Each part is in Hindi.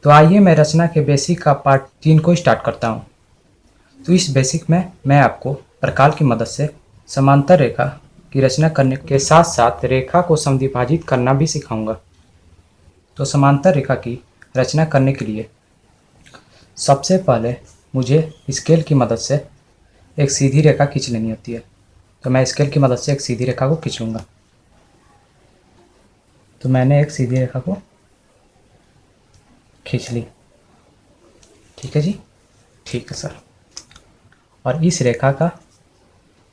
तो आइए मैं रचना के बेसिक का पार्ट 3 को स्टार्ट करता हूँ। तो इस बेसिक में मैं आपको प्रकाल की मदद से समांतर रेखा की रचना करने के साथ साथ रेखा को समद्विभाजित करना भी सिखाऊंगा। तो समांतर रेखा की रचना करने के लिए सबसे पहले मुझे स्केल की मदद से एक सीधी रेखा खींच लेनी होती है। तो मैं स्केल की मदद से एक सीधी रेखा को खींच लूँगा। तो मैंने एक सीधी रेखा को खींच ली। ठीक है जी, ठीक है सर। और इस रेखा का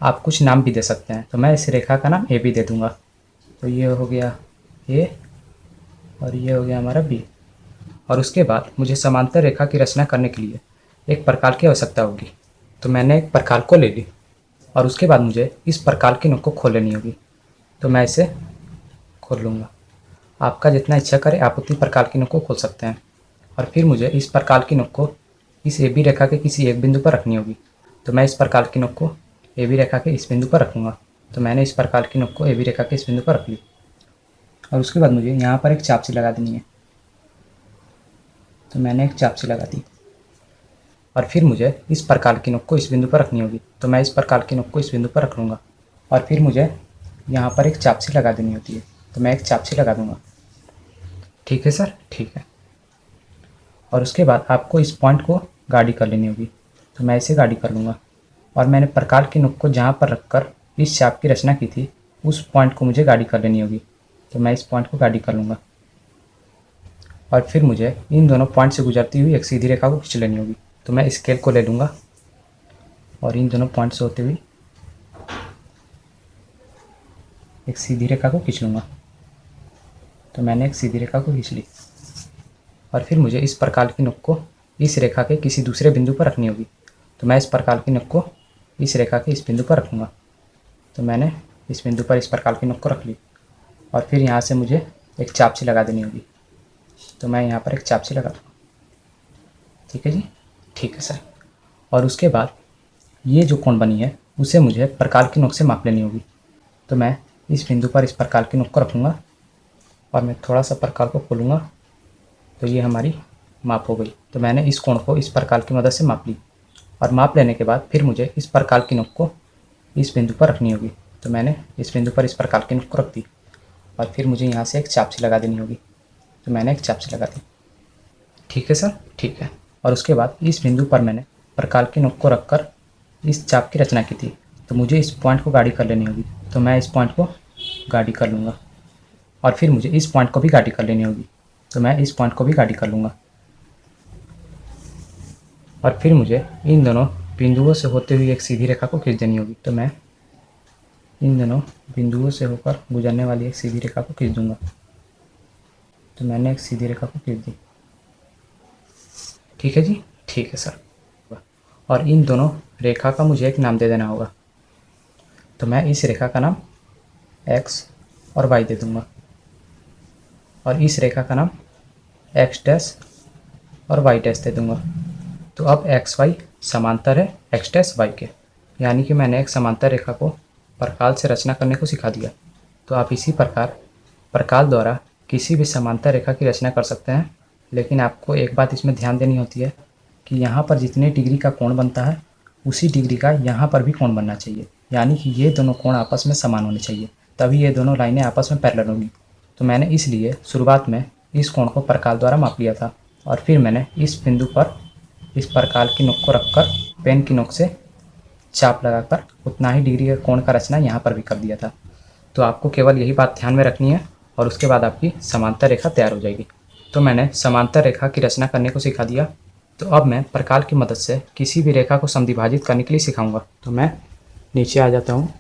आप कुछ नाम भी दे सकते हैं। तो मैं इस रेखा का नाम ए बी दे दूंगा। तो ये हो गया ए और ये हो गया हमारा बी। और उसके बाद मुझे समांतर रेखा की रचना करने के लिए एक प्रकाल की आवश्यकता होगी। तो मैंने एक प्रकाल को ले ली और उसके बाद मुझे इस प्रकाल की नोक को खोल लेनी होगी। तो मैं इसे खोल लूँगा। आपका जितना इच्छा करे आप उतनी प्रकाल की नोक को खोल सकते हैं। और फिर मुझे इस प्रकाल की नोक को इस ए बी रेखा के किसी एक बिंदु पर रखनी होगी। तो मैं इस प्रकाल की नोक को ए बी रेखा के इस बिंदु पर रखूँगा। तो मैंने इस प्रकाल की नोक को ए बी रेखा के इस बिंदु पर रख ली। और उसके बाद मुझे यहाँ पर एक चाप सी लगा देनी है। तो मैंने एक चाप सी लगा दी। और फिर मुझे इस प्रकाल की नोक को इस बिंदु पर रखनी होगी। तो मैं इस प्रकाल की नोक को इस बिंदु पर रख लूँगा। और फिर मुझे यहाँ पर एक चाप सी लगा देनी होती है। तो मैं एक चाप सी लगा दूँगा। ठीक है सर, ठीक है। और उसके बाद आपको इस पॉइंट को गाढ़ी कर लेनी होगी। तो मैं इसे गाढ़ी कर लूँगा। और मैंने प्रकाल की नोक को जहाँ पर रखकर इस चाप की रचना की थी उस पॉइंट को मुझे गाढ़ी कर लेनी होगी। तो मैं इस पॉइंट को गाढ़ी कर लूँगा। और फिर मुझे इन दोनों पॉइंट से गुजरती हुई एक सीधी रेखा को खींच लेनी होगी। तो मैं स्केल को ले लूँगा और इन दोनों पॉइंट से होते हुए एक सीधी रेखा को खींच लूँगा। तो मैंने एक सीधी रेखा को खींच ली। और फिर मुझे इस प्रकाल की नोक को इस रेखा के किसी दूसरे बिंदु पर रखनी होगी। तो मैं इस प्रकाल की नोक को इस रेखा के इस बिंदु पर रखूँगा। तो मैंने इस बिंदु पर इस प्रकाल की नोक को रख ली। और फिर यहाँ से मुझे एक चाप सी लगा देनी होगी। तो मैं यहाँ पर एक चाप सी लगा दूँगा। ठीक है जी, ठीक है सर। और उसके बाद ये जो कोण बनी है उसे मुझे प्रकाल की नोक से माप लेनी होगी। तो मैं इस बिंदु पर इस प्रकाल की नोक को रखूँगा और मैं थोड़ा सा प्रकाल को खोलूँगा। तो ये हमारी माप हो गई। तो मैंने इस कोण को इस प्रकाल की मदद से माप ली। और माप लेने के बाद फिर मुझे इस प्रकाल की नोक को इस बिंदु पर रखनी होगी। तो मैंने इस बिंदु पर इस प्रकाल की नोक को रख दी। और फिर मुझे यहाँ से एक चाप सी लगा देनी होगी। तो मैंने एक चाप सी लगा दी। ठीक है सर, ठीक है। और उसके बाद इस बिंदु पर मैंने प्रकाल की नोक को रखकर इस चाप की रचना की थी। तो मुझे इस पॉइंट को गाढ़ी कर लेनी होगी। तो मैं इस पॉइंट को गाढ़ी कर लूँगा। और फिर मुझे इस पॉइंट को भी गाढ़ी कर लेनी होगी। तो मैं इस पॉइंट को भी गाढ़ी कर लूँगा। और फिर मुझे इन दोनों बिंदुओं से होते हुए एक सीधी रेखा को खींच देनी होगी। तो मैं इन दोनों बिंदुओं से होकर गुजरने वाली एक सीधी रेखा को खींच दूंगा। तो मैंने एक सीधी रेखा को खींच दी। ठीक है जी, ठीक है सर। और इन दोनों रेखा का मुझे एक नाम दे देना होगा। तो मैं इस रेखा का नाम x और y दे दूंगा। और इस रेखा का नाम x डैश और y डैश दे दूंगा। तो अब एक्स वाई समांतर है एक्स डैश वाई के। यानी कि मैंने एक समांतर रेखा को प्रकाल से रचना करने को सिखा दिया। तो आप इसी प्रकार प्रकाल द्वारा किसी भी समांतर रेखा की रचना कर सकते हैं। लेकिन आपको एक बात इसमें ध्यान देनी होती है कि यहाँ पर जितने डिग्री का कोण बनता है उसी डिग्री का यहाँ पर भी कोण बनना चाहिए। यानी कि ये दोनों कोण आपस में समान होने चाहिए, तभी ये दोनों लाइनें आपस में पैरेलल होंगी। तो मैंने इसलिए शुरुआत में इस कोण को प्रकाल द्वारा माप लिया था। और फिर मैंने इस बिंदु पर इस प्रकाल की नोक को रखकर पेन की नोक से चाप लगाकर उतना ही डिग्री का कोण का रचना यहाँ पर भी कर दिया था। तो आपको केवल यही बात ध्यान में रखनी है और उसके बाद आपकी समांतर रेखा तैयार हो जाएगी। तो मैंने समांतर रेखा की रचना करने को सिखा दिया। तो अब मैं प्रकाल की मदद से किसी भी रेखा को समद्विभाजित करने के लिए सिखाऊंगा। तो मैं नीचे आ जाता हूँ।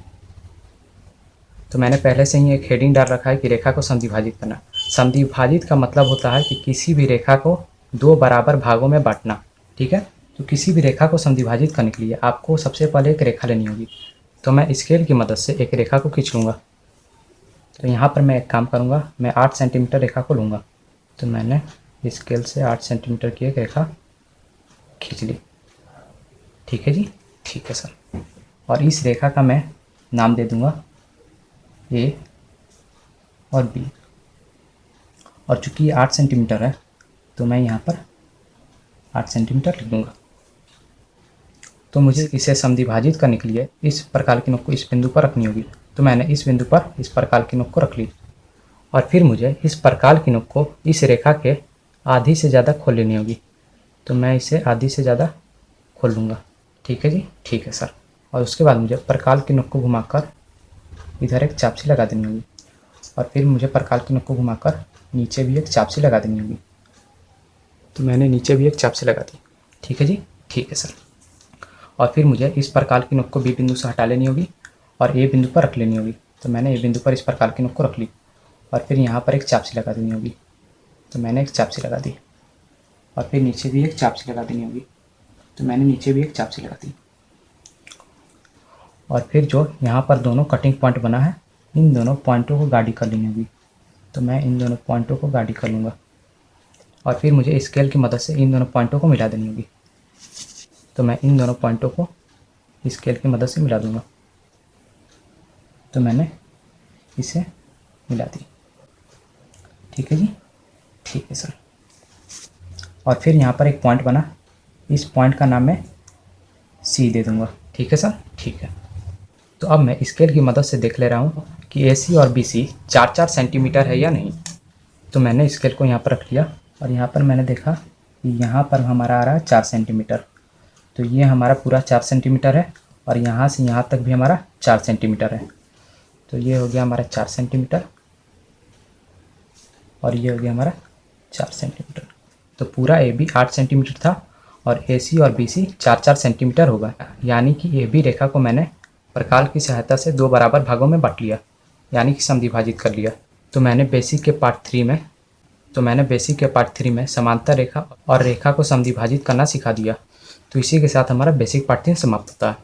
तो मैंने पहले से ही एक हेडिंग डाल रखा है कि रेखा को समद्विभाजित करना। समद्विभाजित का मतलब होता है कि किसी भी रेखा को दो बराबर भागों में बांटना। ठीक है। तो किसी भी रेखा को समद्विभाजित करने के लिए आपको सबसे पहले एक रेखा लेनी होगी। तो मैं स्केल की मदद से एक रेखा को खींच लूँगा। तो यहाँ पर मैं एक काम करूँगा, मैं 8 सेंटीमीटर रेखा को लूँगा। तो मैंने स्केल से 8 सेंटीमीटर की एक रेखा खींच ली। ठीक है जी, ठीक है सर। और इस रेखा का मैं नाम दे दूँगा A और B। और चूँकि ये 8 सेंटीमीटर है तो मैं यहाँ पर 8 सेंटीमीटर लिख दूँगा। तो मुझे इसे समद्विभाजित करने के लिए इस प्रकार की नोक को इस बिंदु पर रखनी होगी। तो मैंने इस बिंदु पर इस प्रकार की नोक को रख ली और फिर मुझे इस प्रकार की नोक को इस रेखा के आधी से ज़्यादा खोल लेनी होगी। तो मैं इसे आधी से ज़्यादा खोल लूँगा। ठीक है जी, ठीक है सर। और उसके बाद मुझे प्रकार की नोक को घुमाकर इधर एक चापसी लगा देनी होगी और फिर मुझे प्रकार की नोक को घुमाकर नीचे भी एक चापसी लगा देनी होगी। तो मैंने नीचे भी एक चापसी लगा दी। ठीक है जी, ठीक है सर। और फिर मुझे इस प्रकार की नोक को बी बिंदु से हटा लेनी होगी और ए बिंदु पर रख लेनी होगी। तो मैंने ए बिंदु पर इस प्रकार की नोक को रख ली और फिर यहाँ पर एक चापसी लगा देनी होगी। तो मैंने एक चापसी लगा दी और फिर नीचे भी एक चापसी लगा देनी होगी। तो मैंने नीचे भी एक चापसी लगा दी और फिर जो यहाँ पर दोनों कटिंग पॉइंट बना है, इन दोनों पॉइंटों को गाढ़ी कर लेनी होगी। तो मैं इन दोनों पॉइंटों को गाढ़ी कर लूँगा और फिर मुझे स्केल की मदद से इन दोनों पॉइंटों को मिला देनी होगी। तो मैं इन दोनों पॉइंटों को स्केल की मदद से मिला दूँगा। तो मैंने इसे मिला दी। ठीक है जी, ठीक है सर। और फिर यहाँ पर एक पॉइंट बना, इस पॉइंट का नाम मैं सी दे दूँगा। ठीक है सर, ठीक है। तो अब मैं स्केल की मदद से देख ले रहा हूँ कि AC और BC 4-4 सेंटीमीटर है या नहीं। तो मैंने स्केल को यहाँ पर रख लिया और यहाँ पर मैंने देखा कि यहाँ पर हमारा आ रहा है 4 सेंटीमीटर। तो ये हमारा पूरा 4 सेंटीमीटर है और यहाँ से यहाँ तक भी हमारा 4 सेंटीमीटर है। तो ये हो गया हमारा 4 सेंटीमीटर और ये हो गया हमारा 4 सेंटीमीटर। तो पूरा AB 8 सेंटीमीटर था और AC और BC 4-4 सेंटीमीटर होगा। यानी कि AB रेखा को मैंने प्रकार की सहायता से 2 बराबर भागों में बांट लिया, यानी कि समद्विभाजित कर लिया। तो मैंने बेसिक के पार्ट 3 में समांतर रेखा और रेखा को समद्विभाजित करना सिखा दिया। तो इसी के साथ हमारा बेसिक पार्ट 3 समाप्त होता है।